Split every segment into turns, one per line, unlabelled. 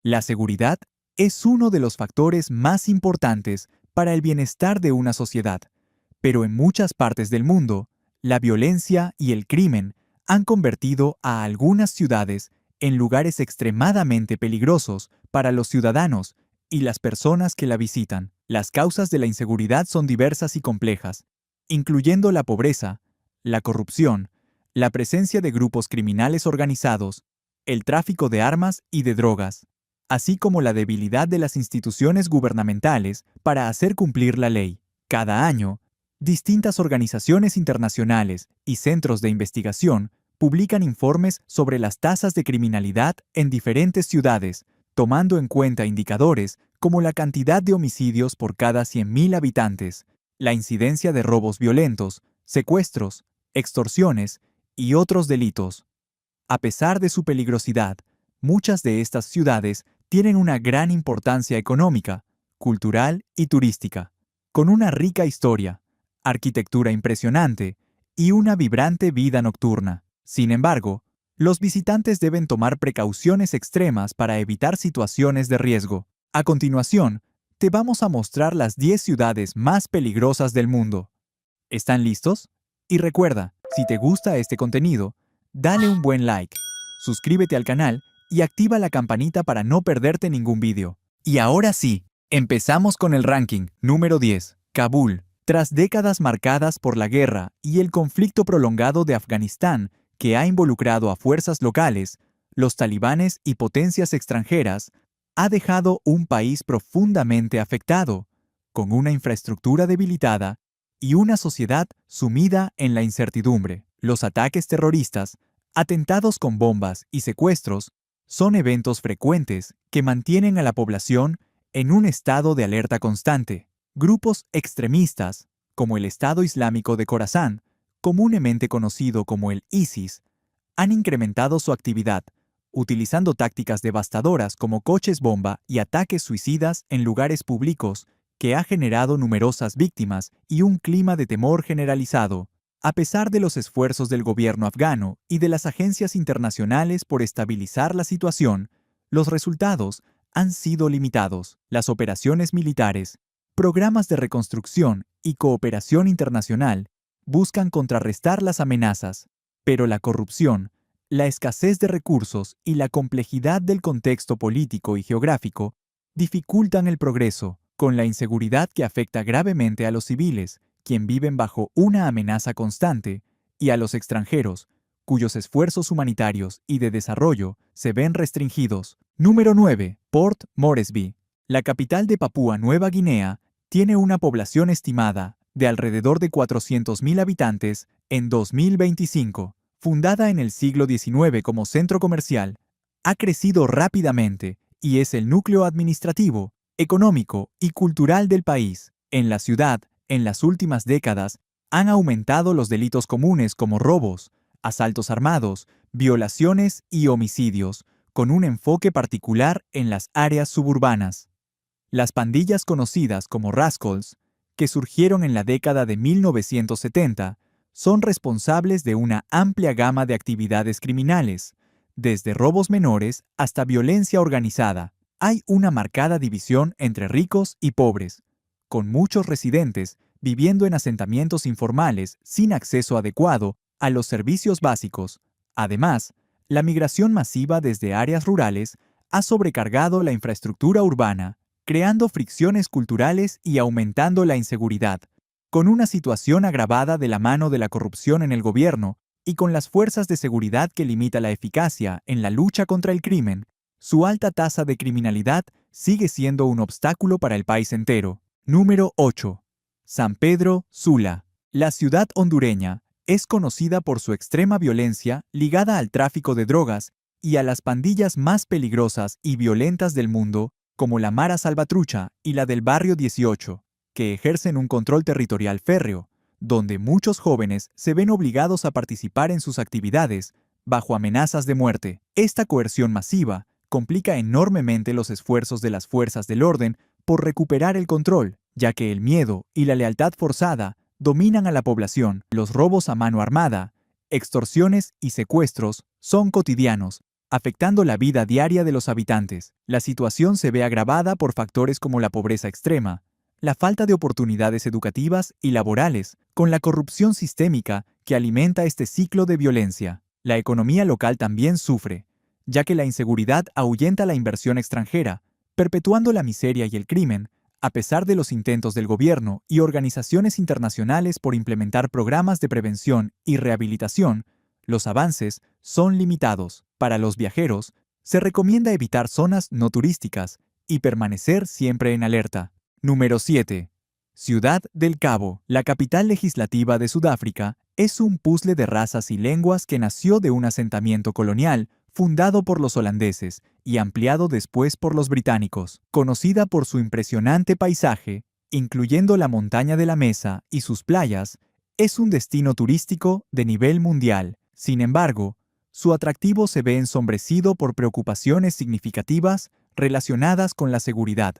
La seguridad es uno de los factores más importantes para el bienestar de una sociedad, pero en muchas partes del mundo, la violencia y el crimen han convertido a algunas ciudades en lugares extremadamente peligrosos para los ciudadanos y las personas que la visitan. Las causas de la inseguridad son diversas y complejas, incluyendo la pobreza, la corrupción, la presencia de grupos criminales organizados, el tráfico de armas y de drogas, así como la debilidad de las instituciones gubernamentales para hacer cumplir la ley. Cada año, distintas organizaciones internacionales y centros de investigación publican informes sobre las tasas de criminalidad en diferentes ciudades, tomando en cuenta indicadores como la cantidad de homicidios por cada 100.000 habitantes, la incidencia de robos violentos, secuestros, extorsiones y otros delitos. A pesar de su peligrosidad, muchas de estas ciudades tienen una gran importancia económica, cultural y turística, con una rica historia, arquitectura impresionante y una vibrante vida nocturna. Sin embargo, los visitantes deben tomar precauciones extremas para evitar situaciones de riesgo. A continuación, te vamos a mostrar las 10 ciudades más peligrosas del mundo. ¿Están listos? Y recuerda, si te gusta este contenido, dale un buen like, suscríbete al canal y activa la campanita para no perderte ningún vídeo. Y ahora sí, empezamos con el ranking. Número 10. Kabul. Tras décadas marcadas por la guerra y el conflicto prolongado de Afganistán, que ha involucrado a fuerzas locales, los talibanes y potencias extranjeras, ha dejado un país profundamente afectado, con una infraestructura debilitada y una sociedad sumida en la incertidumbre. Los ataques terroristas, atentados con bombas y secuestros son eventos frecuentes que mantienen a la población en un estado de alerta constante. Grupos extremistas, como el Estado Islámico de Khorasan, comúnmente conocido como el ISIS, han incrementado su actividad, utilizando tácticas devastadoras como coches bomba y ataques suicidas en lugares públicos, que ha generado numerosas víctimas y un clima de temor generalizado. A pesar de los esfuerzos del gobierno afgano y de las agencias internacionales por estabilizar la situación, los resultados han sido limitados. Las operaciones militares, programas de reconstrucción y cooperación internacional buscan contrarrestar las amenazas, pero la corrupción, la escasez de recursos y la complejidad del contexto político y geográfico dificultan el progreso, con la inseguridad que afecta gravemente a los civiles, quienes viven bajo una amenaza constante, y a los extranjeros, cuyos esfuerzos humanitarios y de desarrollo se ven restringidos. Número 9. Port Moresby. La capital de Papúa Nueva Guinea tiene una población estimada de alrededor de 400.000 habitantes en 2025. Fundada en el siglo XIX como centro comercial, ha crecido rápidamente y es el núcleo administrativo, económico y cultural del país. En la ciudad, en las últimas décadas, han aumentado los delitos comunes como robos, asaltos armados, violaciones y homicidios, con un enfoque particular en las áreas suburbanas. Las pandillas conocidas como Rascals, que surgieron en la década de 1970, son responsables de una amplia gama de actividades criminales, desde robos menores hasta violencia organizada. Hay una marcada división entre ricos y pobres, con muchos residentes viviendo en asentamientos informales sin acceso adecuado a los servicios básicos. Además, la migración masiva desde áreas rurales ha sobrecargado la infraestructura urbana, creando fricciones culturales y aumentando la inseguridad, con una situación agravada de la mano de la corrupción en el gobierno y con las fuerzas de seguridad que limita la eficacia en la lucha contra el crimen. Su alta tasa de criminalidad sigue siendo un obstáculo para el país entero. Número 8. San Pedro Sula. La ciudad hondureña es conocida por su extrema violencia ligada al tráfico de drogas y a las pandillas más peligrosas y violentas del mundo, como la Mara Salvatrucha y la del Barrio 18, que ejercen un control territorial férreo, donde muchos jóvenes se ven obligados a participar en sus actividades bajo amenazas de muerte. Esta coerción masiva complica enormemente los esfuerzos de las fuerzas del orden por recuperar el control, ya que el miedo y la lealtad forzada dominan a la población. Los robos a mano armada, extorsiones y secuestros son cotidianos, afectando la vida diaria de los habitantes. La situación se ve agravada por factores como la pobreza extrema, la falta de oportunidades educativas y laborales, con la corrupción sistémica que alimenta este ciclo de violencia. La economía local también sufre, ya que la inseguridad ahuyenta la inversión extranjera, perpetuando la miseria y el crimen, a pesar de los intentos del gobierno y organizaciones internacionales por implementar programas de prevención y rehabilitación. Los avances son limitados. Para los viajeros, se recomienda evitar zonas no turísticas y permanecer siempre en alerta. Número 7. Ciudad del Cabo. La capital legislativa de Sudáfrica es un puzzle de razas y lenguas que nació de un asentamiento colonial fundado por los holandeses y ampliado después por los británicos. Conocida por su impresionante paisaje, incluyendo la montaña de la Mesa y sus playas, es un destino turístico de nivel mundial. Sin embargo, su atractivo se ve ensombrecido por preocupaciones significativas relacionadas con la seguridad,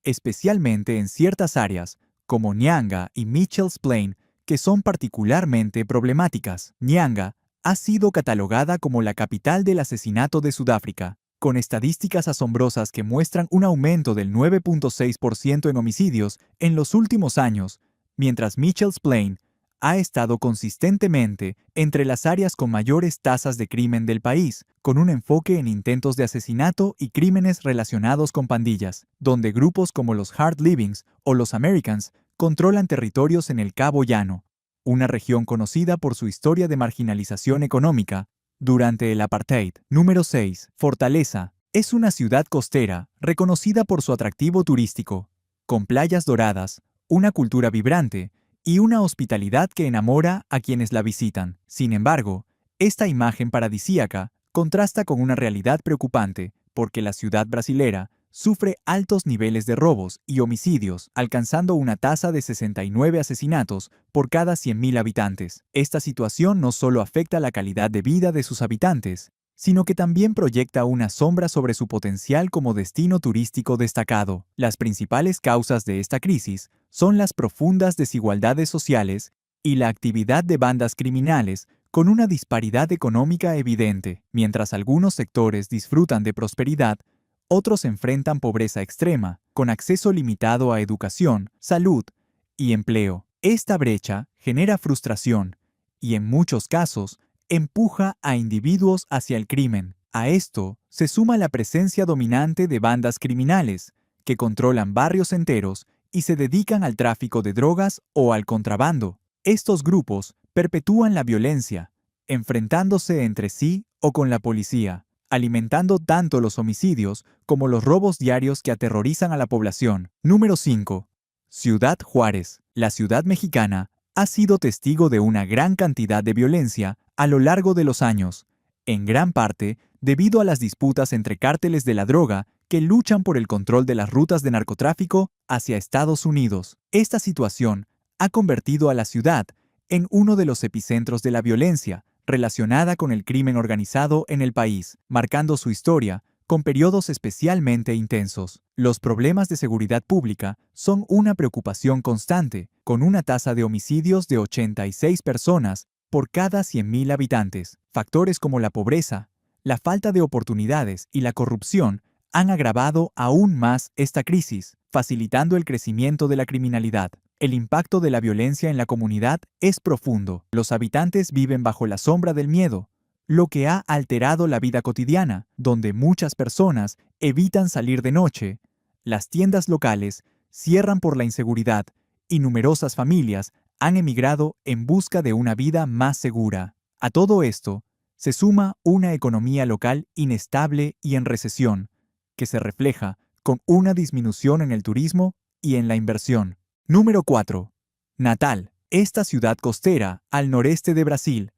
especialmente en ciertas áreas, como Nyanga y Mitchell's Plain, que son particularmente problemáticas. Nyanga ha sido catalogada como la capital del asesinato de Sudáfrica, con estadísticas asombrosas que muestran un aumento del 9.6% en homicidios en los últimos años, mientras Mitchell's Plain ha estado consistentemente entre las áreas con mayores tasas de crimen del país, con un enfoque en intentos de asesinato y crímenes relacionados con pandillas, donde grupos como los Hard Livings o los Americans controlan territorios en el Cabo Llano, una región conocida por su historia de marginalización económica durante el apartheid. Número 6. Fortaleza. Es una ciudad costera reconocida por su atractivo turístico, con playas doradas, una cultura vibrante y una hospitalidad que enamora a quienes la visitan. Sin embargo, esta imagen paradisíaca contrasta con una realidad preocupante, porque la ciudad brasilera sufre altos niveles de robos y homicidios, alcanzando una tasa de 69 asesinatos por cada 100.000 habitantes. Esta situación no solo afecta la calidad de vida de sus habitantes, sino que también proyecta una sombra sobre su potencial como destino turístico destacado. Las principales causas de esta crisis son las profundas desigualdades sociales y la actividad de bandas criminales con una disparidad económica evidente. Mientras algunos sectores disfrutan de prosperidad, otros enfrentan pobreza extrema, con acceso limitado a educación, salud y empleo. Esta brecha genera frustración y, en muchos casos, empuja a individuos hacia el crimen. A esto se suma la presencia dominante de bandas criminales, que controlan barrios enteros y se dedican al tráfico de drogas o al contrabando. Estos grupos perpetúan la violencia, enfrentándose entre sí o con la policía, alimentando tanto los homicidios como los robos diarios que aterrorizan a la población. Número 5. Ciudad Juárez. La ciudad mexicana ha sido testigo de una gran cantidad de violencia a lo largo de los años, en gran parte debido a las disputas entre cárteles de la droga que luchan por el control de las rutas de narcotráfico hacia Estados Unidos. Esta situación ha convertido a la ciudad en uno de los epicentros de la violencia relacionada con el crimen organizado en el país, marcando su historia con periodos especialmente intensos. Los problemas de seguridad pública son una preocupación constante, con una tasa de homicidios de 86 personas por cada 100.000 habitantes. Factores como la pobreza, la falta de oportunidades y la corrupción han agravado aún más esta crisis, facilitando el crecimiento de la criminalidad. El impacto de la violencia en la comunidad es profundo. Los habitantes viven bajo la sombra del miedo, lo que ha alterado la vida cotidiana, donde muchas personas evitan salir de noche, las tiendas locales cierran por la inseguridad y numerosas familias han emigrado en busca de una vida más segura. A todo esto se suma una economía local inestable y en recesión, que se refleja con una disminución en el turismo y en la inversión. Número 4. Natal. Esta ciudad costera, al noreste de Brasil,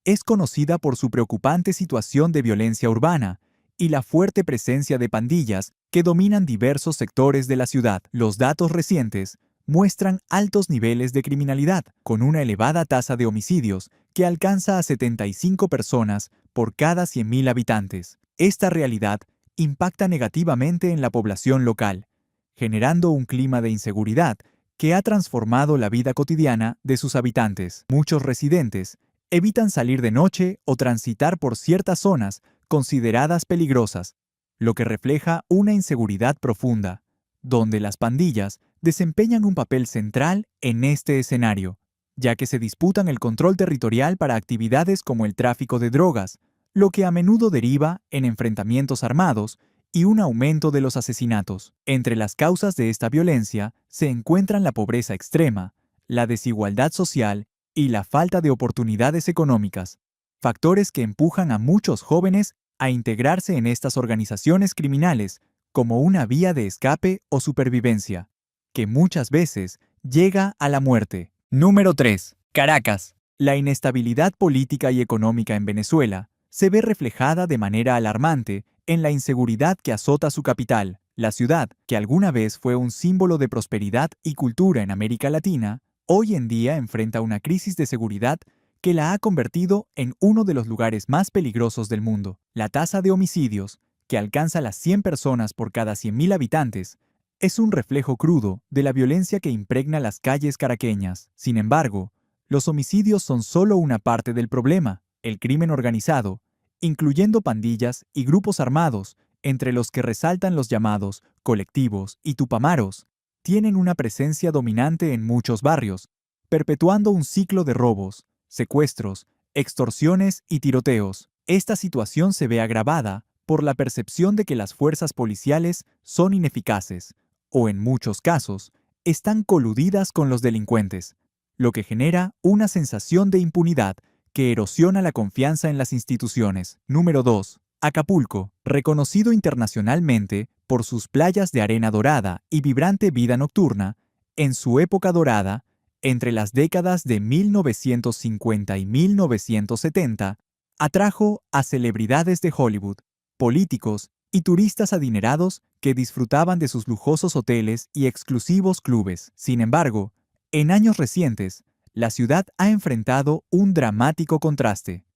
es conocida por su preocupante situación de violencia urbana y la fuerte presencia de pandillas que dominan diversos sectores de la ciudad. Los datos recientes muestran altos niveles de criminalidad, con una elevada tasa de homicidios que alcanza a 75 personas por cada 100.000 habitantes. Esta realidad impacta negativamente en la población local, generando un clima de inseguridad que ha transformado la vida cotidiana de sus habitantes. Muchos residentes evitan salir de noche o transitar por ciertas zonas consideradas peligrosas, lo que refleja una inseguridad profunda, donde las pandillas desempeñan un papel central en este escenario, ya que se disputan el control territorial para actividades como el tráfico de drogas, lo que a menudo deriva en enfrentamientos armados y un aumento de los asesinatos. Entre las causas de esta violencia se encuentran la pobreza extrema, la desigualdad social y la falta de oportunidades económicas, factores que empujan a muchos jóvenes a integrarse en estas organizaciones criminales como una vía de escape o supervivencia, que muchas veces llega a la muerte. Número 3. Caracas. La inestabilidad política y económica en Venezuela se ve reflejada de manera alarmante en la inseguridad que azota su capital. La ciudad, que alguna vez fue un símbolo de prosperidad y cultura en América Latina, hoy en día enfrenta una crisis de seguridad que la ha convertido en uno de los lugares más peligrosos del mundo. La tasa de homicidios, que alcanza las 100 personas por cada 100.000 habitantes, es un reflejo crudo de la violencia que impregna las calles caraqueñas. Sin embargo, los homicidios son solo una parte del problema. El crimen organizado, incluyendo pandillas y grupos armados, entre los que resaltan los llamados colectivos y tupamaros, tienen una presencia dominante en muchos barrios, perpetuando un ciclo de robos, secuestros, extorsiones y tiroteos. Esta situación se ve agravada por la percepción de que las fuerzas policiales son ineficaces, o en muchos casos, están coludidas con los delincuentes, lo que genera una sensación de impunidad que erosiona la confianza en las instituciones. Número 2. Acapulco, reconocido internacionalmente por sus playas de arena dorada y vibrante vida nocturna, en su época dorada, entre las décadas de 1950 y 1970, atrajo a celebridades de Hollywood, políticos y turistas adinerados que disfrutaban de sus lujosos hoteles y exclusivos clubes. Sin embargo, en años recientes, la ciudad ha enfrentado un dramático contraste.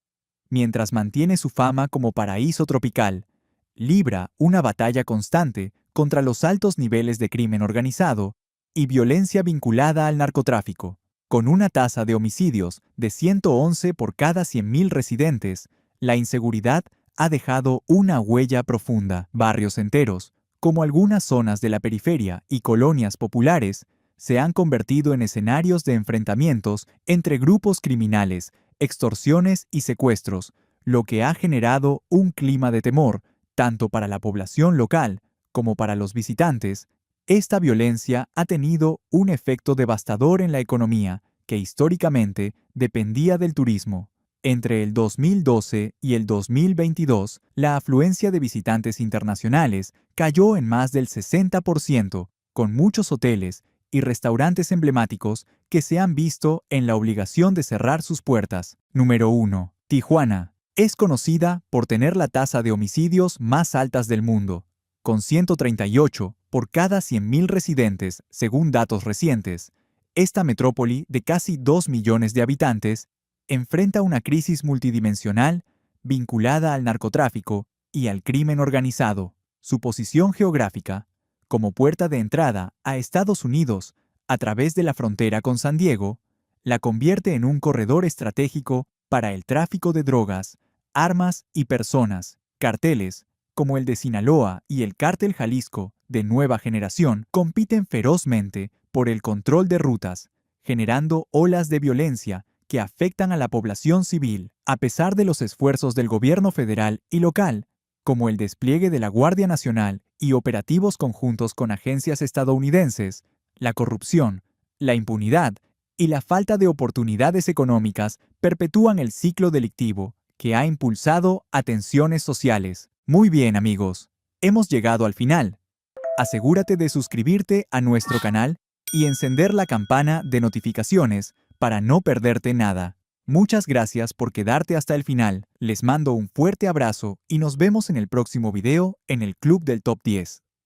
Mientras mantiene su fama como paraíso tropical, libra una batalla constante contra los altos niveles de crimen organizado y violencia vinculada al narcotráfico. Con una tasa de homicidios de 111 por cada 100.000 residentes, la inseguridad ha dejado una huella profunda. Barrios enteros, como algunas zonas de la periferia y colonias populares, se han convertido en escenarios de enfrentamientos entre grupos criminales, extorsiones y secuestros, lo que ha generado un clima de temor, tanto para la población local como para los visitantes. Esta violencia ha tenido un efecto devastador en la economía, que históricamente dependía del turismo. Entre el 2012 y el 2022, la afluencia de visitantes internacionales cayó en más del 60%, con muchos hoteles y restaurantes emblemáticos que se han visto en la obligación de cerrar sus puertas. Número 1. Tijuana. Es conocida por tener la tasa de homicidios más altas del mundo, con 138 por cada 100.000 residentes, según datos recientes. Esta metrópoli de casi 2 millones de habitantes enfrenta una crisis multidimensional vinculada al narcotráfico y al crimen organizado. Su posición geográfica, como puerta de entrada a Estados Unidos a través de la frontera con San Diego, la convierte en un corredor estratégico para el tráfico de drogas, armas y personas. Carteles, como el de Sinaloa y el Cártel Jalisco de nueva generación, compiten ferozmente por el control de rutas, generando olas de violencia que afectan a la población civil. A pesar de los esfuerzos del gobierno federal y local, como el despliegue de la Guardia Nacional y operativos conjuntos con agencias estadounidenses, la corrupción, la impunidad y la falta de oportunidades económicas perpetúan el ciclo delictivo que ha impulsado a tensiones sociales. Muy bien, amigos, hemos llegado al final. Asegúrate de suscribirte a nuestro canal y encender la campana de notificaciones para no perderte nada. Muchas gracias por quedarte hasta el final. Les mando un fuerte abrazo y nos vemos en el próximo video en el Club del Top 10.